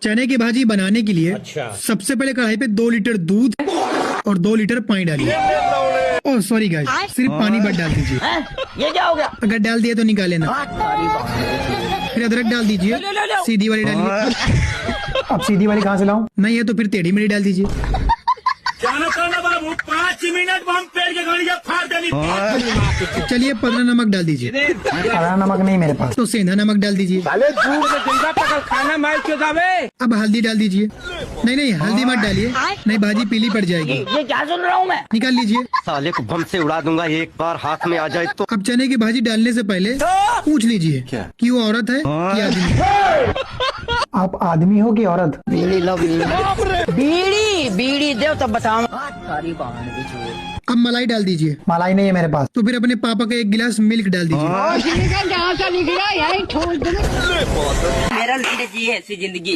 चने की भाजी बनाने के लिए सबसे पहले कढ़ाई पे 2 लीटर दूध और 2 लीटर पानी डालिए। ओह सॉरी गाइस, सिर्फ पानी बस डाल दीजिए। ये क्या हो गया? अगर डाल दिया तो निकाल लेना। फिर अदरक डाल दीजिए, सीधी वाली डालिए। अब सीधी वाली कहाँ से लाऊं? नहीं है तो फिर टेढ़ी मेढ़ी डाल दीजिए। बाबू 5 मिनट बम पेड़ के गाड़ी फाड़ देनी। चलिए 15 नमक डाल दीजिए। 15 नमक नहीं मेरे पास। तो सेंधा नमक डाल दीजिए। खाना मार क्यों जावे? अब हल्दी डाल दीजिए। नहीं हल्दी मत डालिए, नहीं भाजी पीली पड़ जाएगी। ये क्या सुन रहा हूँ मैं? निकाल लीजिए। साले को बम से उड़ा दूंगा एक बार हाथ में आ जाए तो। अब चने की भाजी डालने से पहले पूछ लीजिए कि वो औरत है कि आदमी। आप आदमी हो कि औरत? बीड़ी लो बीड़ी बीड़ी दे तब बताऊँ। अब मलाई डाल दीजिए। मलाई नहीं है मेरे पास। तो फिर अपने पापा का 1 गिलास मिल्क डाल दीजिए। मेरा लड़की जी ऐसी जिंदगी।